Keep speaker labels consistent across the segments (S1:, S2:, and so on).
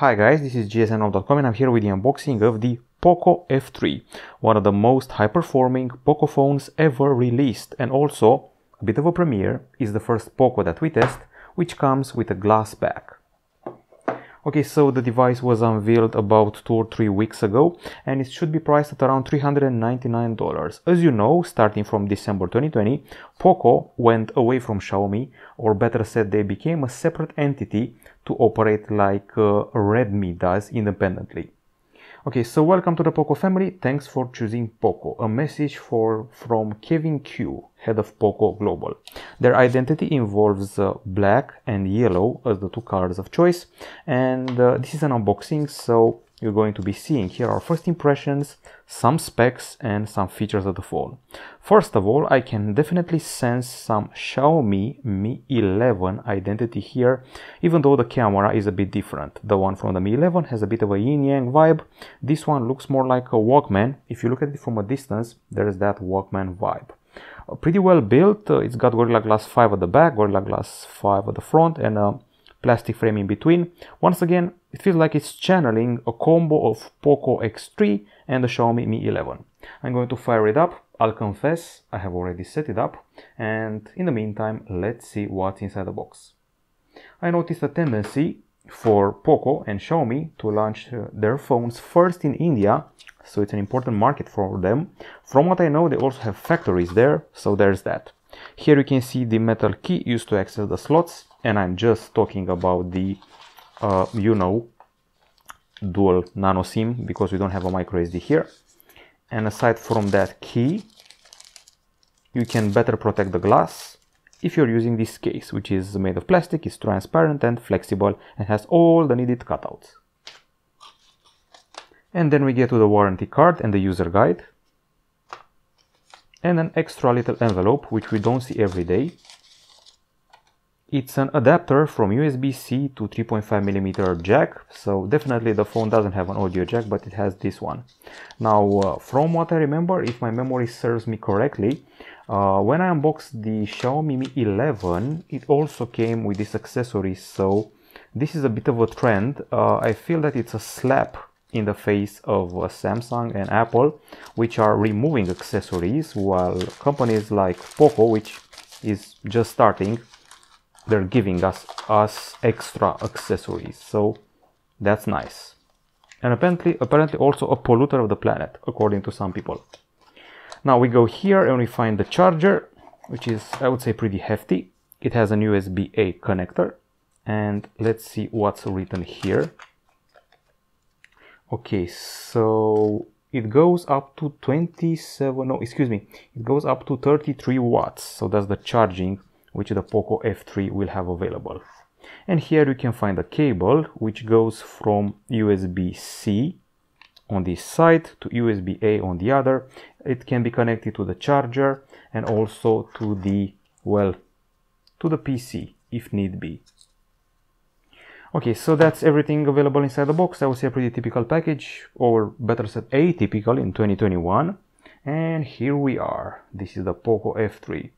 S1: Hi guys, this is gsnow.com and I'm here with the unboxing of the POCO F3, one of the most high-performing POCO phones ever released, and also a bit of a premiere is the first POCO that we test, which comes with a glass back. Okay, so the device was unveiled about 2 or 3 weeks ago and it should be priced at around $399. As you know, starting from December 2020, POCO went away from Xiaomi, or better said, they became a separate entity to operate like Redmi does independently. Okay, so welcome to the POCO family. Thanks for choosing POCO. A message from Kevin Q, head of POCO Global. Their identity involves black and yellow as the two colors of choice, and this is an unboxing, so you're going to be seeing here our first impressions, some specs and some features of the phone. First of all, I can definitely sense some Xiaomi Mi 11 identity here, even though the camera is a bit different. The one from the Mi 11 has a bit of a yin-yang vibe. This one looks more like a Walkman. If you look at it from a distance, there's that Walkman vibe. Pretty well built. It's got Gorilla Glass 5 at the back, Gorilla Glass 5 at the front, and a plastic frame in between. Once again, it feels like it's channeling a combo of POCO X3 and the Xiaomi Mi 11. I'm going to fire it up. I'll confess, I have already set it up, and in the meantime, let's see what's inside the box. I noticed a tendency for POCO and Xiaomi to launch their phones first in India, so it's an important market for them. From what I know, they also have factories there, so there's that. Here you can see the metal key used to access the slots, and I'm just talking about the dual nano SIM, because we don't have a micro SD here. And aside from that key, you can better protect the glass if you're using this case, which is made of plastic, is transparent and flexible, and has all the needed cutouts. And then we get to the warranty card and the user guide, and an extra little envelope, which we don't see every day. It's an adapter from USB-C to 3.5mm jack, so definitely the phone doesn't have an audio jack, but it has this one. Now, from what I remember, if my memory serves me correctly, when I unboxed the Xiaomi Mi 11, it also came with this accessory, so this is a bit of a trend. I feel that it's a slap in the face of Samsung and Apple, which are removing accessories, while companies like POCO, which is just starting, they're giving us extra accessories, so that's nice. And apparently also a polluter of the planet, according to some people. Now we go here and we find the charger, which is, I would say, pretty hefty. It has an USB-A connector, and let's see what's written here. Okay, so it goes up to it goes up to 33 watts, so that's the charging which the POCO F3 will have available. And here you can find a cable which goes from USB-C on this side to USB-A on the other. It can be connected to the charger and also to the, well, to the PC if need be. Okay, so that's everything available inside the box. I would say a pretty typical package, or better said, atypical in 2021. And here we are. This is the POCO F3.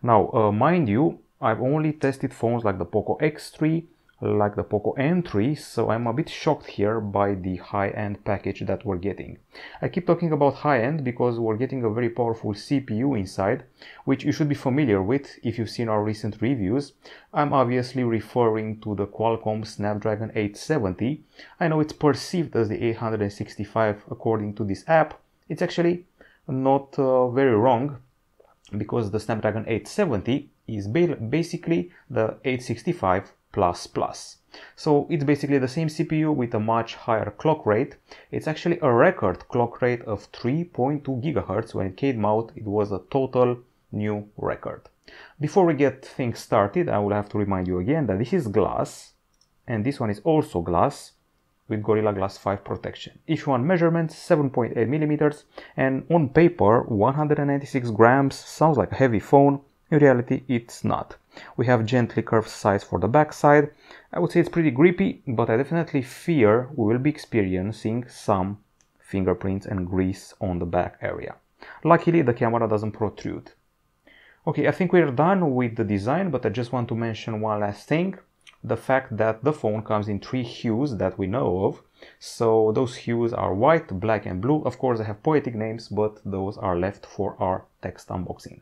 S1: Now, mind you, I've only tested phones like the POCO X3, like the POCO M3, so I'm a bit shocked here by the high-end package that we're getting. I keep talking about high-end because we're getting a very powerful CPU inside, which you should be familiar with if you've seen our recent reviews. I'm obviously referring to the Qualcomm Snapdragon 870. I know it's perceived as the 865 according to this app. It's actually not very wrong, because the Snapdragon 870 is basically the 865 plus. So it's basically the same CPU with a much higher clock rate. It's actually a record clock rate of 3.2 GHz. When it came out, it was a total new record. Before we get things started, I will have to remind you again that this is glass, and this one is also glass, with Gorilla Glass 5 protection. If you want measurements, 7.8mm, and on paper 196 grams sounds like a heavy phone. In reality, it's not. We have gently curved sides for the back side. I would say it's pretty grippy, but I definitely fear we will be experiencing some fingerprints and grease on the back area. Luckily, the camera doesn't protrude. Okay, I think we're done with the design, but I just want to mention one last thing. the fact that the phone comes in 3 hues that we know of. So those hues are white, black and blue. Of course, they have poetic names, but those are left for our text unboxing.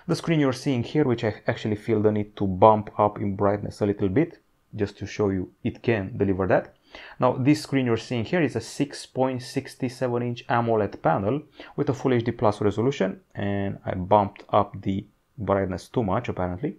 S1: The screen you're seeing here, which I actually feel the need to bump up in brightness a little bit, just to show you it can deliver that. Now, this screen you're seeing here is a 6.67-inch AMOLED panel with a Full HD Plus resolution, and I bumped up the brightness too much apparently.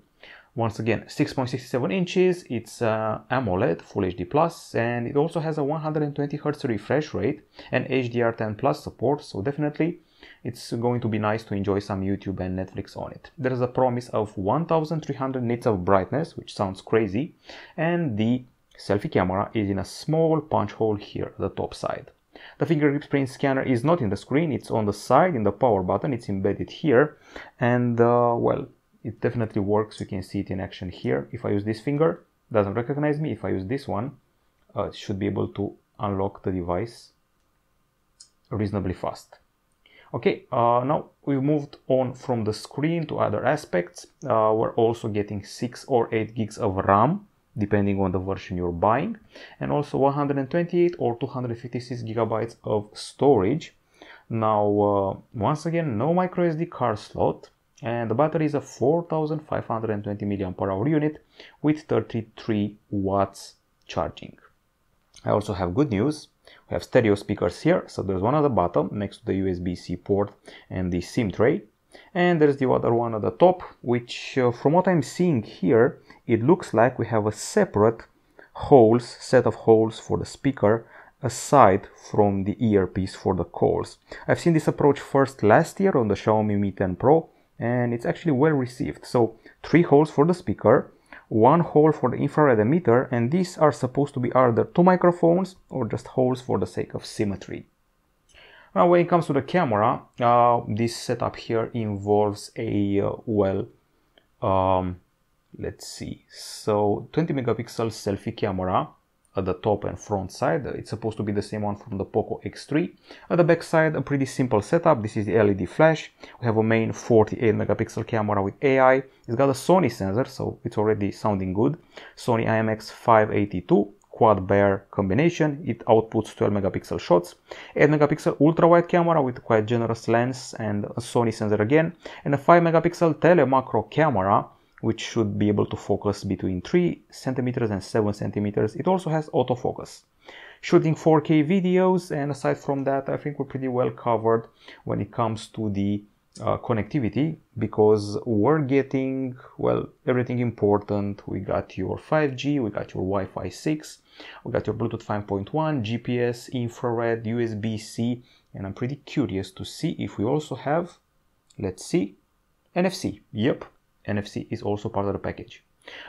S1: Once again, 6.67 inches, it's AMOLED Full HD Plus, and it also has a 120 Hz refresh rate and HDR10 Plus support, so definitely it's going to be nice to enjoy some YouTube and Netflix on it. There is a promise of 1300 nits of brightness, which sounds crazy, and the selfie camera is in a small punch hole here at the top side. The fingerprint print scanner is not in the screen, it's on the side in the power button, it's embedded here, and well, it definitely works. You can see it in action here. If I use this finger, it doesn't recognize me. If I use this one, it should be able to unlock the device reasonably fast. Okay, now we've moved on from the screen to other aspects. We're also getting 6 or 8 gigs of RAM, depending on the version you're buying, and also 128 or 256 gigabytes of storage. Now, once again, no microSD card slot, and the battery is a 4520 mAh unit with 33 watts charging. I also have good news. We have stereo speakers here, so there's one at the bottom next to the USB-C port and the SIM tray, and there's the other one at the top, which from what I'm seeing here, it looks like we have a separate set of holes for the speaker aside from the earpiece for the calls. I've seen this approach first last year on the Xiaomi Mi 10 Pro, and it's actually well received. So 3 holes for the speaker, 1 hole for the infrared emitter, and these are supposed to be either 2 microphones or just holes for the sake of symmetry. Now, when it comes to the camera, this setup here involves a let's see, so 20 megapixel selfie camera at the top and front side. It's supposed to be the same one from the POCO X3. At the back side, a pretty simple setup. This is the LED flash. We have a main 48 megapixel camera with AI. It's got a Sony sensor, so it's already sounding good. Sony IMX582 quad bare combination. It outputs 12 megapixel shots, 8 megapixel ultra wide camera with quite generous lens and a Sony sensor again, and a 5 megapixel TeleMacro camera, which should be able to focus between 3 centimeters and 7 centimeters. It also has autofocus. Shooting 4K videos, and aside from that, I think we're pretty well covered when it comes to the connectivity, because we're getting, well, everything important. We got your 5G, we got your Wi-Fi 6, we got your Bluetooth 5.1, GPS, infrared, USB-C, and I'm pretty curious to see if we also have, let's see, NFC. Yep. NFC is also part of the package.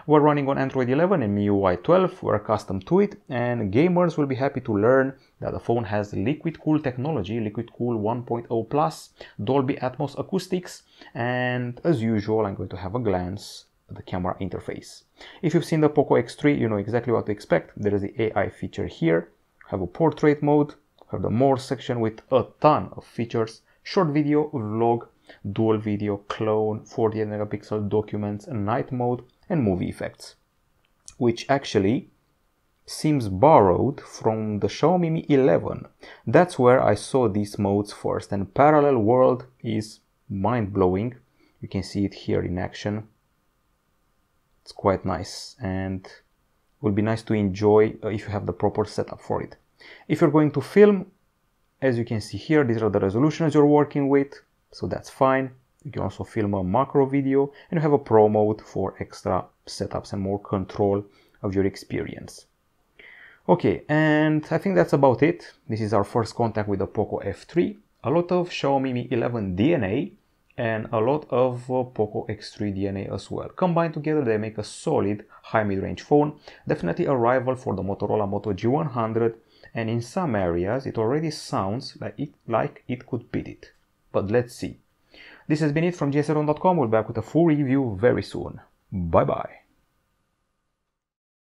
S1: We're running on Android 11 and MIUI 12, we're accustomed to it, and gamers will be happy to learn that the phone has liquid cool technology, liquid cool 1.0 plus, Dolby Atmos acoustics, and as usual, I'm going to have a glance at the camera interface. If you've seen the POCO X3, you know exactly what to expect. There is the AI feature here, have a portrait mode, have the more section with a ton of features, short video, vlog, dual video, clone, 48 megapixel documents, night mode, and movie effects, which actually seems borrowed from the Xiaomi Mi 11. That's where I saw these modes first, and parallel world is mind-blowing. You can see it here in action. It's quite nice, and will be nice to enjoy if you have the proper setup for it. If you're going to film, as you can see here, these are the resolutions you're working with, so that's fine. You can also film a macro video, and you have a pro mode for extra setups and more control of your experience. Okay, and I think that's about it. This is our first contact with the POCO F3. A lot of Xiaomi Mi 11 DNA and a lot of POCO X3 DNA as well. Combined together, they make a solid high mid-range phone. Definitely a rival for the Motorola Moto G100, and in some areas it already sounds like it could beat it. But let's see. This has been it from gsl.com. We'll be back with a full review very soon. Bye bye.